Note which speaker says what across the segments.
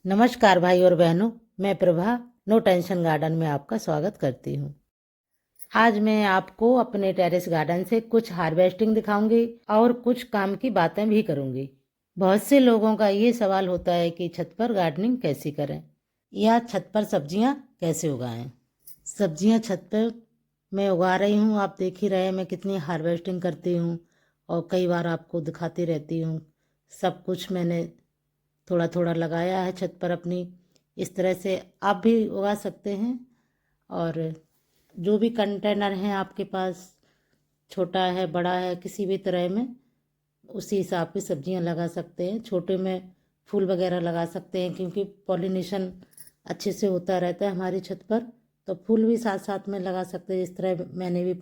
Speaker 1: नमस्कार भाई और बहनों, मैं प्रभा नो टेंशन गार्डन में आपका स्वागत करती हूँ। आज मैं आपको अपने टेरेस गार्डन से कुछ हार्वेस्टिंग दिखाऊंगी और कुछ काम की बातें भी करूंगी। बहुत से लोगों का ये सवाल होता है कि छत पर गार्डनिंग कैसे करें या छत पर सब्जियां कैसे उगाएं। सब्जियां छत पर मैं उगा रही हूँ, आप देख ही रहे हैं मैं कितनी हार्वेस्टिंग करती हूँ और कई बार आपको दिखाती रहती हूँ। सब कुछ मैंने थोड़ा थोड़ा लगाया है छत पर अपनी। इस तरह से आप भी उगा सकते हैं। और जो भी कंटेनर हैं आपके पास, छोटा है बड़ा है, किसी भी तरह में उसी हिसाब की सब्जियां लगा सकते हैं। छोटे में फूल वगैरह लगा सकते हैं क्योंकि पॉलिनेशन अच्छे से होता रहता है हमारी छत पर। तो फूल भी साथ साथ में लगा सकते हैं। इस तरह मैंने भी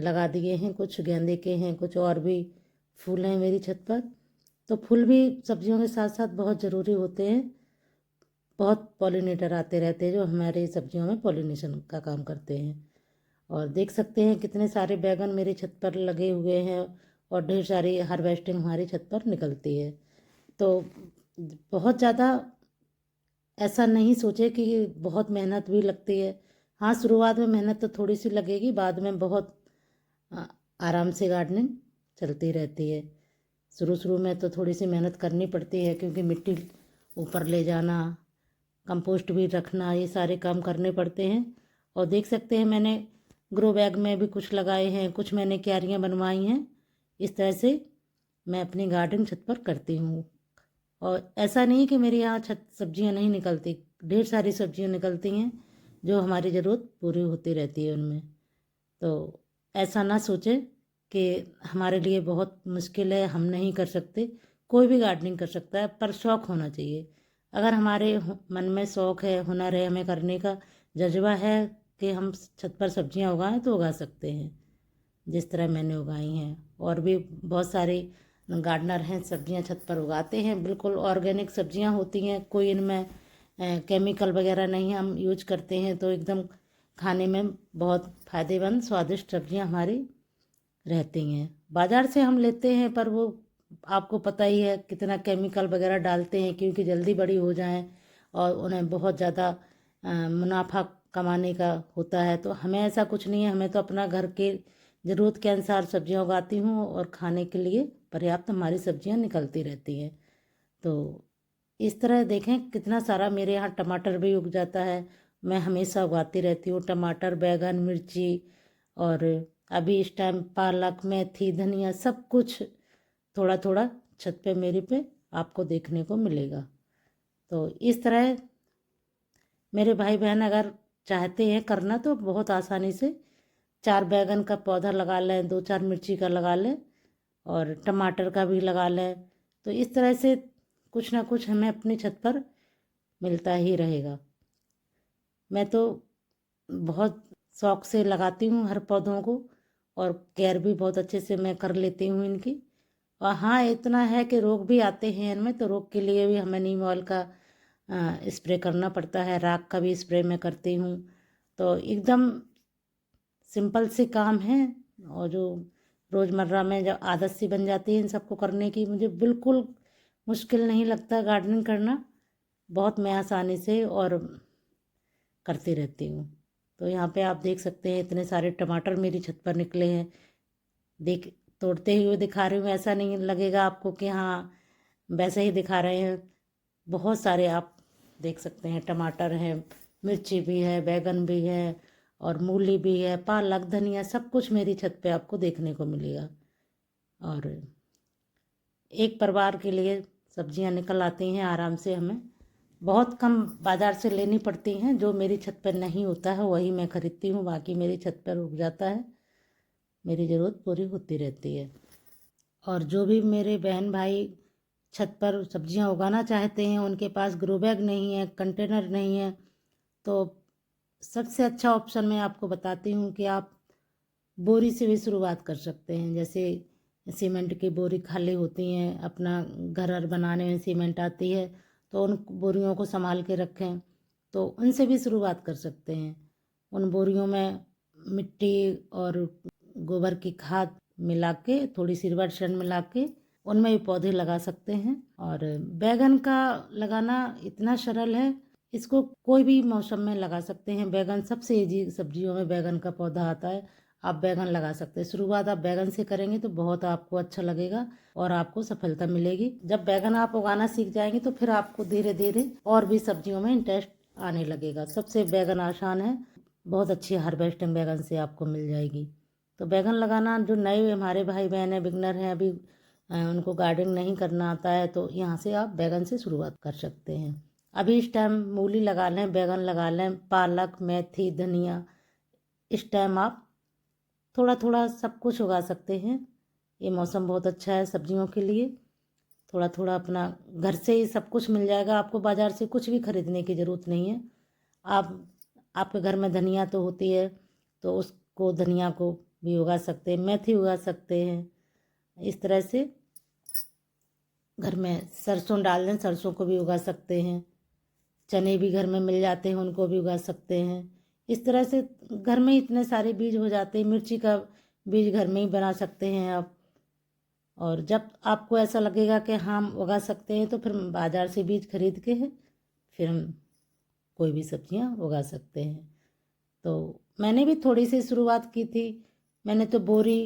Speaker 1: लगा दिए हैं, कुछ गेंदे के हैं, कुछ और भी फूल हैं मेरी छत पर। तो फूल भी सब्जियों के साथ साथ बहुत ज़रूरी होते हैं। बहुत पॉलिनेटर आते रहते हैं जो हमारी सब्जियों में पॉलिनेशन का काम करते हैं। और देख सकते हैं कितने सारे बैगन मेरी छत पर लगे हुए हैं और ढेर सारी हार्वेस्टिंग हमारी छत पर निकलती है। तो बहुत ज़्यादा ऐसा नहीं सोचे कि बहुत मेहनत भी लगती है। हाँ, शुरुआत में मेहनत तो थोड़ी सी लगेगी, बाद में बहुत आ, आराम से गार्डनिंग चलती रहती है। शुरू शुरू में तो थोड़ी सी मेहनत करनी पड़ती है क्योंकि मिट्टी ऊपर ले जाना, कंपोस्ट भी रखना, ये सारे काम करने पड़ते हैं। और देख सकते हैं मैंने ग्रो बैग में भी कुछ लगाए हैं, कुछ मैंने क्यारियाँ बनवाई हैं। इस तरह से मैं अपनी गार्डन छत पर करती हूँ। और ऐसा नहीं कि मेरे यहाँ छत सब्जियाँ नहीं निकलती, ढेर सारी सब्जियाँ निकलती हैं जो हमारी ज़रूरत पूरी होती रहती है उनमें। तो ऐसा ना सोचें कि हमारे लिए बहुत मुश्किल है, हम नहीं कर सकते। कोई भी गार्डनिंग कर सकता है, पर शौक़ होना चाहिए। अगर हमारे मन में शौक़ है, हुनर है, हमें करने का जज्बा है कि हम छत पर सब्जियां उगाएं तो उगा सकते हैं, जिस तरह मैंने उगाई हैं। और भी बहुत सारे गार्डनर हैं, सब्जियां छत पर उगाते हैं। बिल्कुल ऑर्गेनिक सब्जियां होती हैं, कोई इनमें केमिकल वगैरह नहीं हम यूज करते हैं। तो एकदम खाने में बहुत फ़ायदेमंद स्वादिष्ट सब्जियां हमारी रहती हैं। बाज़ार से हम लेते हैं पर वो आपको पता ही है कितना केमिकल वगैरह डालते हैं क्योंकि जल्दी बड़ी हो जाएं और उन्हें बहुत ज़्यादा मुनाफा कमाने का होता है। तो हमें ऐसा कुछ नहीं है, हमें तो अपना घर के ज़रूरत के अनुसार सब्जियां उगाती हूँ और खाने के लिए पर्याप्त हमारी सब्जियां निकलती रहती हैं। तो इस तरह देखें कितना सारा मेरे यहाँ टमाटर भी उग जाता है। मैं हमेशा उगाती रहती हूँ टमाटर, बैगन, मिर्ची। और अभी इस टाइम पालक, मेथी, धनिया सब कुछ थोड़ा थोड़ा छत पे मेरे पे आपको देखने को मिलेगा। तो इस तरह मेरे भाई बहन अगर चाहते हैं करना तो बहुत आसानी से 4 बैगन का पौधा लगा लें, 2-4 मिर्ची का लगा लें और टमाटर का भी लगा लें। तो इस तरह से कुछ ना कुछ हमें अपनी छत पर मिलता ही रहेगा। मैं तो बहुत शौक़ से लगाती हूँ हर पौधों को और केयर भी बहुत अच्छे से मैं कर लेती हूँ इनकी। और हाँ, इतना है कि रोग भी आते हैं इनमें, तो रोग के लिए भी हमें नीम ऑयल का स्प्रे करना पड़ता है। राख का भी स्प्रे मैं करती हूँ। तो एकदम सिंपल से काम है और जो रोज़मर्रा में जो आदत सी बन जाती है इन सबको करने की, मुझे बिल्कुल मुश्किल नहीं लगता गार्डनिंग करना। बहुत मैं आसानी से और करती रहती हूँ। तो यहाँ पे आप देख सकते हैं इतने सारे टमाटर मेरी छत पर निकले हैं। देख तोड़ते हुए दिखा रही हूँ, ऐसा नहीं लगेगा आपको कि हाँ वैसे ही दिखा रहे हैं। बहुत सारे आप देख सकते हैं, टमाटर हैं, मिर्ची भी है, बैगन भी है और मूली भी है, पालक, धनिया सब कुछ मेरी छत पे आपको देखने को मिलेगा। और एक परिवार के लिए सब्जियां निकल आती हैं आराम से। हमें बहुत कम बाज़ार से लेनी पड़ती हैं, जो मेरी छत पर नहीं होता है वही मैं खरीदती हूँ, बाकी मेरी छत पर उग जाता है, मेरी ज़रूरत पूरी होती रहती है। और जो भी मेरे बहन भाई छत पर सब्जियां उगाना चाहते हैं, उनके पास ग्रो बैग नहीं है, कंटेनर नहीं है, तो सबसे अच्छा ऑप्शन मैं आपको बताती हूँ कि आप बोरी से भी शुरुआत कर सकते हैं। जैसे सीमेंट की बोरी खाली होती हैं, अपना घर बनाने में सीमेंट आती है, तो उन बोरियों को संभाल के रखें, तो उनसे भी शुरुआत कर सकते हैं। उन बोरियों में मिट्टी और गोबर की खाद मिला के, थोड़ी सी रिवर्शन मिला के उनमें भी पौधे लगा सकते हैं। और बैगन का लगाना इतना सरल है, इसको कोई भी मौसम में लगा सकते हैं। बैगन सबसे ईजी सब्जियों में बैगन का पौधा आता है, आप बैगन लगा सकते हैं। शुरुआत आप बैगन से करेंगे तो बहुत आपको अच्छा लगेगा और आपको सफलता मिलेगी। जब बैगन आप उगाना सीख जाएंगे तो फिर आपको धीरे धीरे और भी सब्जियों में इंटरेस्ट आने लगेगा। सबसे बैगन आसान है, बहुत अच्छी हार्वेस्टिंग बैगन से आपको मिल जाएगी। तो बैगन लगाना जो नए हमारे भाई बहन हैं, बिगनर हैं, अभी उनको गार्डनिंग नहीं करना आता है, तो यहाँ से आप बैगन से शुरुआत कर सकते हैं। अभी इस टाइम मूली लगा लें, बैगन लगा लें, पालक, मेथी, धनिया, इस टाइम आप थोड़ा थोड़ा सब कुछ उगा सकते हैं। ये मौसम बहुत अच्छा है सब्जियों के लिए। थोड़ा थोड़ा अपना घर से ही सब कुछ मिल जाएगा, आपको बाज़ार से कुछ भी खरीदने की ज़रूरत नहीं है। आपके घर में धनिया तो होती है, तो उसको धनिया को भी उगा सकते हैं, मेथी उगा सकते हैं। इस तरह से घर में सरसों डाल दें, सरसों को भी उगा सकते हैं। चने भी घर में मिल जाते हैं, उनको भी उगा सकते हैं। इस तरह से घर में इतने सारे बीज हो जाते हैं। मिर्ची का बीज घर में ही बना सकते हैं आप। और जब आपको ऐसा लगेगा कि हम उगा सकते हैं तो फिर बाज़ार से बीज खरीद के फिर हम कोई भी सब्जियां उगा सकते हैं। तो मैंने भी थोड़ी सी शुरुआत की थी। मैंने तो बोरी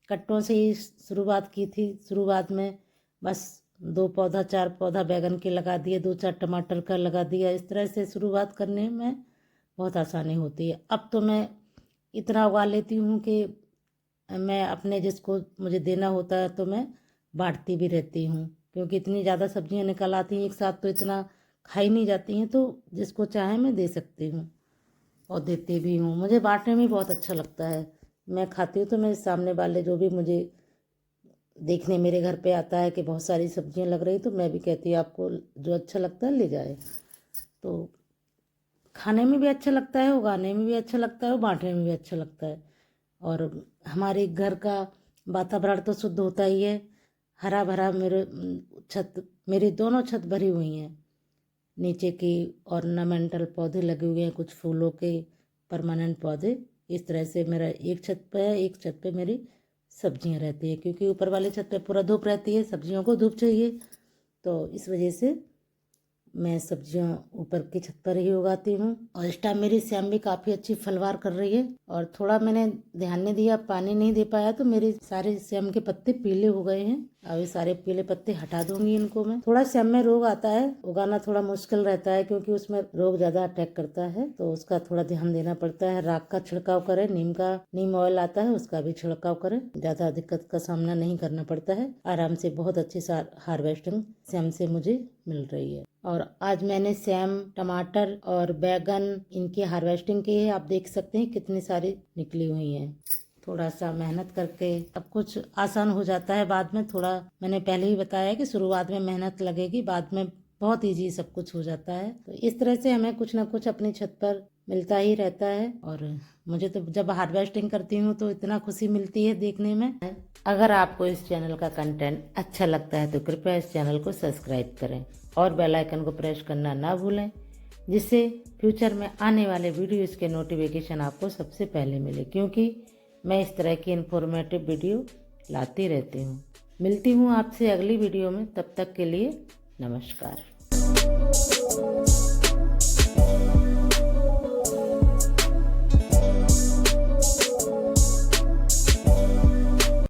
Speaker 1: कट्टों से ही शुरुआत की थी। शुरुआत में बस 2 पौधा 4 पौधा बैगन के लगा दिए, 2-4 टमाटर का लगा दिया। इस तरह से शुरुआत करने में बहुत आसानी होती है। अब तो मैं इतना उगा लेती हूँ कि मैं अपने जिसको मुझे देना होता है तो मैं बांटती भी रहती हूँ, क्योंकि इतनी ज़्यादा सब्जियाँ निकल आती हैं एक साथ तो इतना खाई नहीं जाती हैं। तो जिसको चाहे मैं दे सकती हूँ और देती भी हूँ। मुझे बांटने में बहुत अच्छा लगता है। मैं खाती हूँ तो मेरे सामने वाले जो भी मुझे देखने मेरे घर पे आता है कि बहुत सारी सब्जियां लग रही, तो मैं भी कहती हूँ आपको जो अच्छा लगता है ले जाए। तो खाने में भी अच्छा लगता है, उगाने में भी अच्छा लगता है और बांटने में भी अच्छा लगता है। और हमारे घर का वातावरण तो शुद्ध होता ही है, हरा भरा। मेरी दोनों छत भरी हुई हैं, नीचे की ऑर्नामेंटल पौधे लगे हुए हैं, कुछ फूलों के परमानेंट पौधे। इस तरह से मेरा एक छत पे है, एक छत पे मेरी सब्जियां रहती है, क्योंकि ऊपर वाले छत पे पूरा धूप रहती है, सब्जियों को धूप चाहिए। तो इस वजह से मैं सब्जियां ऊपर की छत पर ही उगाती हूँ। और इस टाइम मेरी सेम भी काफ़ी अच्छी फलवार कर रही है। और थोड़ा मैंने ध्यान नहीं दिया, पानी नहीं दे पाया, तो मेरे सारे सेम के पत्ते पीले हो गए हैं। अब ये सारे पीले पत्ते हटा दूंगी इनको मैं। थोड़ा सेम में रोग आता है, उगाना थोड़ा मुश्किल रहता है, क्योंकि उसमें रोग ज़्यादा अटैक करता है, तो उसका थोड़ा ध्यान देना पड़ता है। राख का छिड़काव करें, नीम ऑयल आता है उसका भी छिड़काव करें। ज़्यादा दिक्कत का सामना नहीं करना पड़ता है, आराम से बहुत अच्छी हार्वेस्टिंग सेम से मुझे मिल रही है। और आज मैंने सेम, टमाटर और बैगन इनकी हार्वेस्टिंग की है। आप देख सकते हैं कितनी सारी निकली हुई हैं। थोड़ा सा मेहनत करके सब कुछ आसान हो जाता है। बाद में थोड़ा, मैंने पहले ही बताया कि शुरुआत में मेहनत लगेगी, बाद में बहुत ईजी सब कुछ हो जाता है। तो इस तरह से हमें कुछ ना कुछ अपनी छत पर मिलता ही रहता है। और मुझे तो जब हार्वेस्टिंग करती हूँ तो इतना खुशी मिलती है देखने में। अगर आपको इस चैनल का कंटेंट अच्छा लगता है तो कृपया इस चैनल को सब्सक्राइब करें और बेल आइकन को प्रेस करना ना भूलें, जिससे फ्यूचर में आने वाले वीडियोज़ के नोटिफिकेशन आपको सबसे पहले मिले, क्योंकि मैं इस तरह की इन्फॉर्मेटिव वीडियो लाती रहती हूँ। मिलती हूँ आपसे अगली वीडियो में, तब तक के लिए नमस्कार।